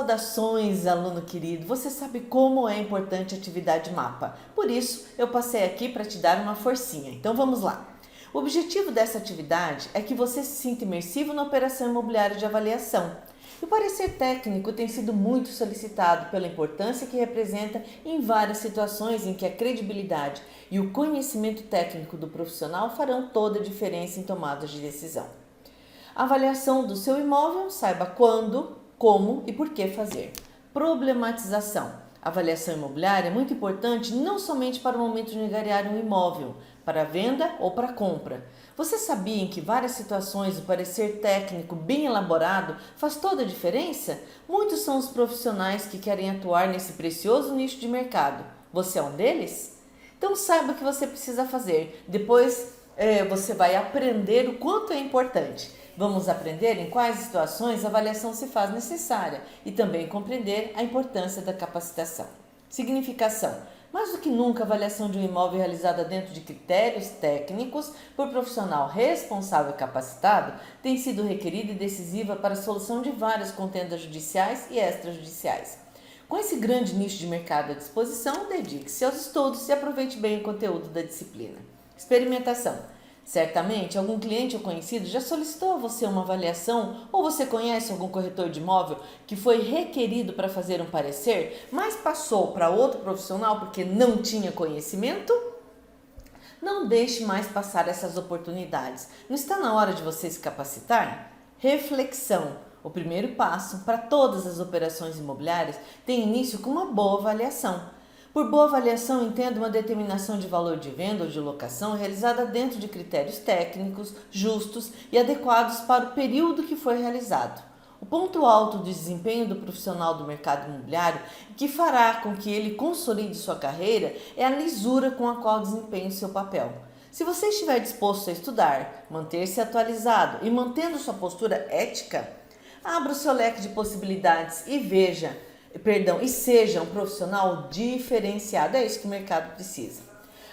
Saudações, aluno querido! Você sabe como é importante a atividade mapa. Por isso, eu passei aqui para te dar uma forcinha. Então vamos lá. O objetivo dessa atividade é que você se sinta imersivo na operação imobiliária de avaliação. E o parecer técnico tem sido muito solicitado pela importância que representa em várias situações em que a credibilidade e o conhecimento técnico do profissional farão toda a diferença em tomadas de decisão. A avaliação do seu imóvel, saiba quando, como e por que fazer. Problematização. A avaliação imobiliária é muito importante não somente para o momento de negociar um imóvel, para a venda ou para a compra. Você sabia em que várias situações o parecer técnico bem elaborado faz toda a diferença? Muitos são os profissionais que querem atuar nesse precioso nicho de mercado. Você é um deles? Então saiba o que você precisa fazer. Depois você vai aprender o quanto é importante. Vamos aprender em quais situações a avaliação se faz necessária e também compreender a importância da capacitação. Significação. Mais do que nunca, a avaliação de um imóvel realizada dentro de critérios técnicos por profissional responsável e capacitado tem sido requerida e decisiva para a solução de várias contendas judiciais e extrajudiciais. Com esse grande nicho de mercado à disposição, dedique-se aos estudos e aproveite bem o conteúdo da disciplina. Experimentação. Certamente, algum cliente ou conhecido já solicitou a você uma avaliação ou você conhece algum corretor de imóvel que foi requerido para fazer um parecer, mas passou para outro profissional porque não tinha conhecimento? Não deixe mais passar essas oportunidades. Não está na hora de você se capacitar? Reflexão. O primeiro passo para todas as operações imobiliárias tem início com uma boa avaliação. Por boa avaliação, entendo uma determinação de valor de venda ou de locação realizada dentro de critérios técnicos, justos e adequados para o período que foi realizado. O ponto alto do desempenho do profissional do mercado imobiliário, que fará com que ele consolide sua carreira, é a lisura com a qual desempenha o seu papel. Se você estiver disposto a estudar, manter-se atualizado e mantendo sua postura ética, abra o seu leque de possibilidades e seja um profissional diferenciado. É isso que o mercado precisa.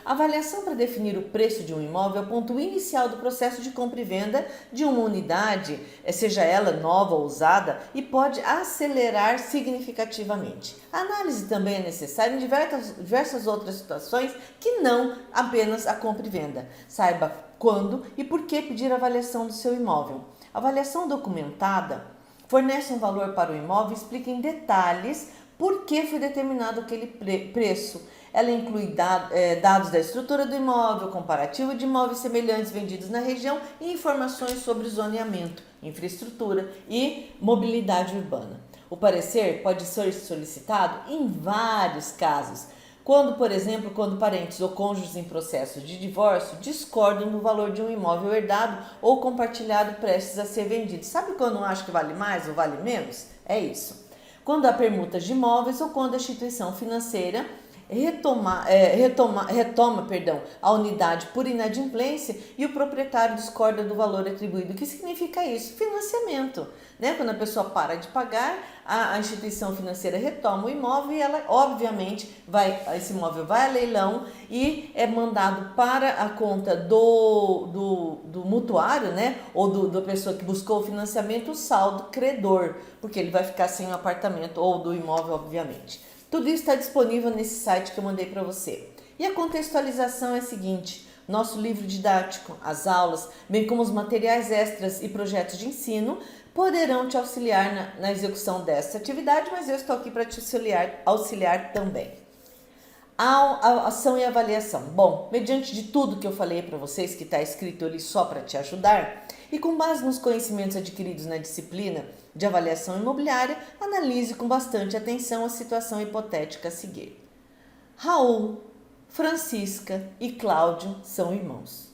A avaliação para definir o preço de um imóvel é o ponto inicial do processo de compra e venda de uma unidade, seja ela nova ou usada, e pode acelerar significativamente. A análise também é necessária em diversas outras situações que não apenas a compra e venda. Saiba quando e por que pedir a avaliação do seu imóvel. A avaliação documentada fornece um valor para o imóvel e explica em detalhes por que foi determinado aquele preço. Ela inclui dados da estrutura do imóvel, comparativo de imóveis semelhantes vendidos na região e informações sobre zoneamento, infraestrutura e mobilidade urbana. O parecer pode ser solicitado em vários casos. Por exemplo, quando parentes ou cônjuges em processo de divórcio discordam do valor de um imóvel herdado ou compartilhado prestes a ser vendido. Sabe quando um acha que vale mais ou vale menos? É isso. Quando há permutas de imóveis ou quando a instituição financeira retoma a unidade por inadimplência e o proprietário discorda do valor atribuído. O que significa isso? Financiamento. Quando a pessoa para de pagar, a instituição financeira retoma o imóvel e ela, obviamente, esse imóvel vai a leilão e é mandado para a conta do mutuário, ou da pessoa que buscou o financiamento, o saldo credor, porque ele vai ficar sem o apartamento ou do imóvel, obviamente. Tudo isso está disponível nesse site que eu mandei para você. E a contextualização é a seguinte: nosso livro didático, as aulas, bem como os materiais extras e projetos de ensino poderão te auxiliar na execução dessa atividade, mas eu estou aqui para te auxiliar também. A ação e avaliação. Bom, mediante de tudo que eu falei para vocês, que está escrito ali só para te ajudar, e com base nos conhecimentos adquiridos na disciplina de avaliação imobiliária, analise com bastante atenção a situação hipotética a seguir. Raul, Francisca e Cláudio são irmãos.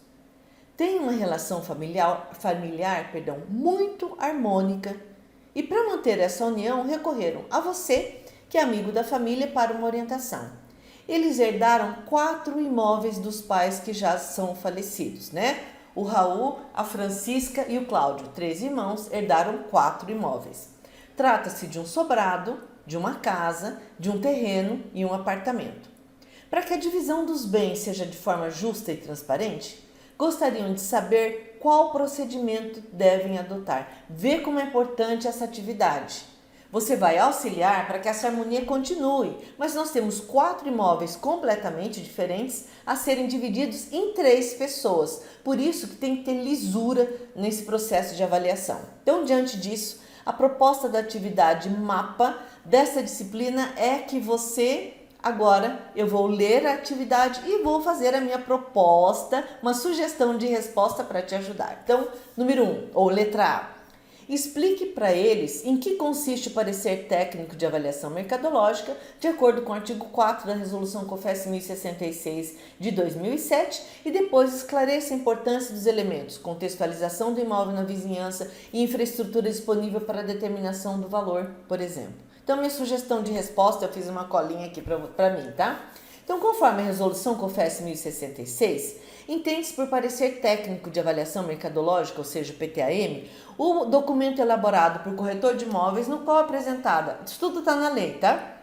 Têm uma relação familiar, muito harmônica e para manter essa união recorreram a você, que é amigo da família, para uma orientação. Eles herdaram 4 imóveis dos pais que já são falecidos, O Raul, a Francisca e o Cláudio, 3 irmãos, herdaram 4 imóveis. Trata-se de um sobrado, de uma casa, de um terreno e um apartamento. Para que a divisão dos bens seja de forma justa e transparente, gostariam de saber qual procedimento devem adotar. Vê como é importante essa atividade. Você vai auxiliar para que essa harmonia continue, mas nós temos 4 imóveis completamente diferentes a serem divididos em 3 pessoas. Por isso que tem que ter lisura nesse processo de avaliação. Então, diante disso, a proposta da atividade mapa dessa disciplina é que você... Agora eu vou ler a atividade e vou fazer a minha proposta, uma sugestão de resposta para te ajudar. Então, número 1, ou letra A. Explique para eles em que consiste o parecer técnico de avaliação mercadológica, de acordo com o artigo 4 da Resolução COFES 1066 de 2007, e depois esclareça a importância dos elementos, contextualização do imóvel na vizinhança e infraestrutura disponível para a determinação do valor, por exemplo. Então, minha sugestão de resposta, eu fiz uma colinha aqui para mim, tá? Então, conforme a Resolução COFES 1066, entende-se por parecer técnico de avaliação mercadológica, ou seja, o PTAM, o documento elaborado por corretor de imóveis no qual é apresentada, isso tudo está na lei, tá?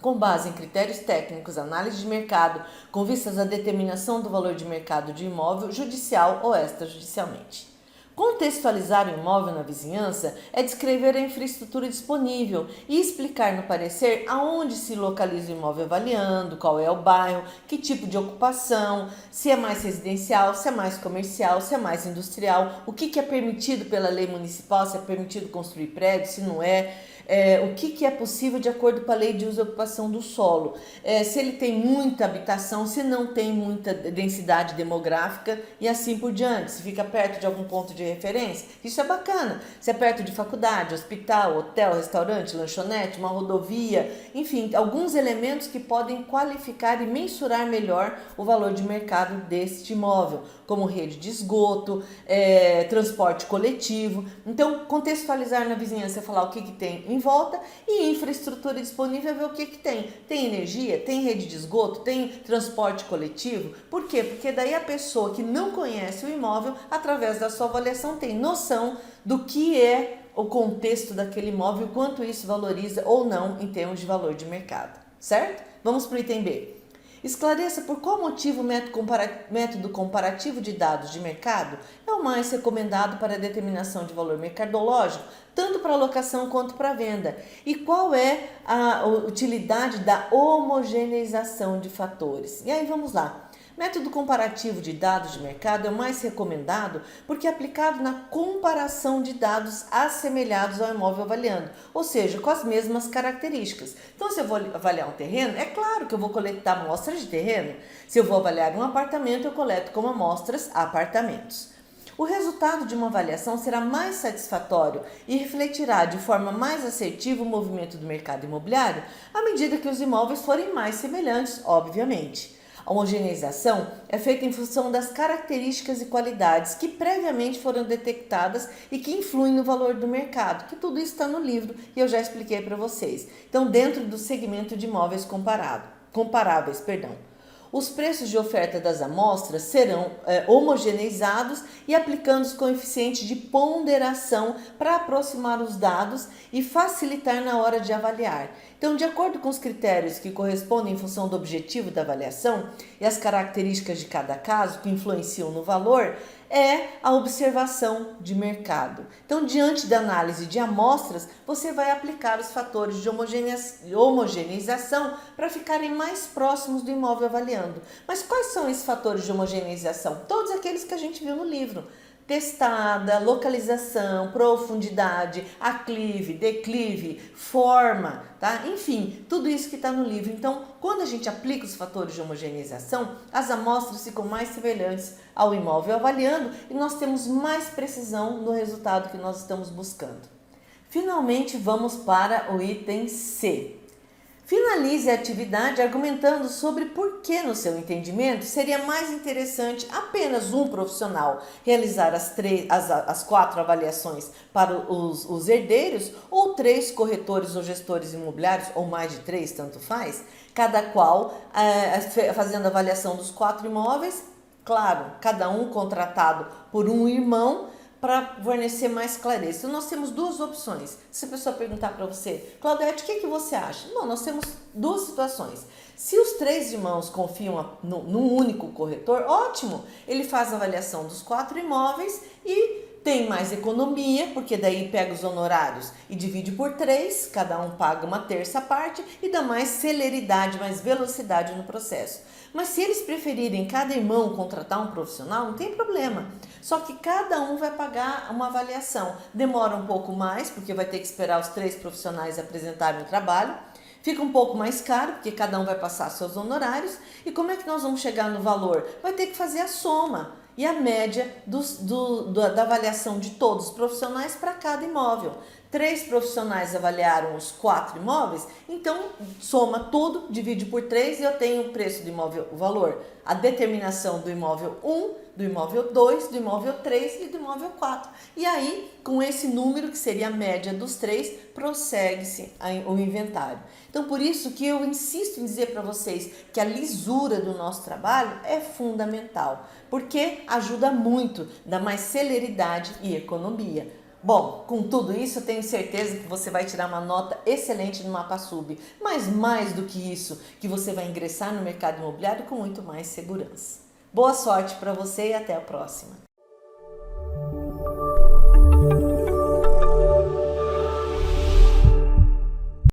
Com base em critérios técnicos, análise de mercado, com vistas à determinação do valor de mercado de imóvel judicial ou extrajudicialmente. Contextualizar o imóvel na vizinhança é descrever a infraestrutura disponível e explicar no parecer aonde se localiza o imóvel avaliando, qual é o bairro, que tipo de ocupação, se é mais residencial, se é mais comercial, se é mais industrial, o que é permitido pela lei municipal, se é permitido construir prédios, se não é. O que é possível de acordo com a lei de uso e ocupação do solo, se ele tem muita habitação, se não tem muita densidade demográfica e assim por diante, se fica perto de algum ponto de referência, isso é bacana, se é perto de faculdade, hospital, hotel, restaurante, lanchonete, uma rodovia, enfim, alguns elementos que podem qualificar e mensurar melhor o valor de mercado deste imóvel, como rede de esgoto, transporte coletivo. Então, contextualizar na vizinhança é falar o que tem em volta, e infraestrutura disponível é ver o que tem. Tem energia, tem rede de esgoto, tem transporte coletivo. Por quê? Porque daí a pessoa que não conhece o imóvel, através da sua avaliação, tem noção do que é o contexto daquele imóvel, quanto isso valoriza ou não em termos de valor de mercado, certo? Vamos para o item B. Esclareça por qual motivo o método comparativo de dados de mercado é o mais recomendado para a determinação de valor mercadológico, tanto para alocação quanto para venda, e qual é a utilidade da homogeneização de fatores. E aí vamos lá. Método comparativo de dados de mercado é o mais recomendado porque é aplicado na comparação de dados assemelhados ao imóvel avaliando, ou seja, com as mesmas características. Então, se eu vou avaliar um terreno, é claro que eu vou coletar amostras de terreno. Se eu vou avaliar um apartamento, eu coleto como amostras apartamentos. O resultado de uma avaliação será mais satisfatório e refletirá de forma mais assertiva o movimento do mercado imobiliário à medida que os imóveis forem mais semelhantes, obviamente. A homogeneização é feita em função das características e qualidades que previamente foram detectadas e que influem no valor do mercado, que tudo isso está no livro e eu já expliquei para vocês. Então, dentro do segmento de imóveis comparáveis. Os preços de oferta das amostras serão homogeneizados e aplicando os coeficientes de ponderação para aproximar os dados e facilitar na hora de avaliar. Então, de acordo com os critérios que correspondem em função do objetivo da avaliação e as características de cada caso que influenciam no valor, é a observação de mercado. Então, diante da análise de amostras, você vai aplicar os fatores de homogeneização para ficarem mais próximos do imóvel avaliando. Mas quais são esses fatores de homogeneização? Todos aqueles que a gente viu no livro. Testada, localização, profundidade, aclive, declive, forma, tá? Enfim, tudo isso que está no livro. Então, quando a gente aplica os fatores de homogeneização, as amostras ficam mais semelhantes ao imóvel avaliando e nós temos mais precisão no resultado que nós estamos buscando. Finalmente, vamos para o item C. Finalize a atividade argumentando sobre por que, no seu entendimento, seria mais interessante apenas um profissional realizar as 4 avaliações para os herdeiros ou 3 corretores ou gestores imobiliários, ou mais de 3, tanto faz, cada qual fazendo a avaliação dos 4 imóveis, claro, cada um contratado por um irmão, para fornecer mais clareza. Então, nós temos 2 opções. Se a pessoa perguntar para você, Claudete, o que você acha? Não, nós temos 2 situações. Se os 3 irmãos confiam num único corretor, ótimo! Ele faz a avaliação dos 4 imóveis e tem mais economia, porque daí pega os honorários e divide por 3, cada um paga uma terça parte e dá mais celeridade, mais velocidade no processo. Mas se eles preferirem cada irmão contratar um profissional, não tem problema. Só que cada um vai pagar uma avaliação. Demora um pouco mais, porque vai ter que esperar os 3 profissionais apresentarem o trabalho. Fica um pouco mais caro, porque cada um vai passar seus honorários. E como é que nós vamos chegar no valor? Vai ter que fazer a soma e a média da avaliação de todos os profissionais para cada imóvel. 3 profissionais avaliaram os 4 imóveis, então soma tudo, divide por 3 e eu tenho o preço do imóvel, o valor, a determinação do imóvel 1, do imóvel 2, do imóvel 3 e do imóvel 4. E aí, com esse número, que seria a média dos 3, prossegue-se o inventário. Então, por isso que eu insisto em dizer para vocês que a lisura do nosso trabalho é fundamental, porque ajuda muito, dá mais celeridade e economia. Bom, com tudo isso, eu tenho certeza que você vai tirar uma nota excelente no MapaSub, mas mais do que isso, que você vai ingressar no mercado imobiliário com muito mais segurança. Boa sorte para você e até a próxima!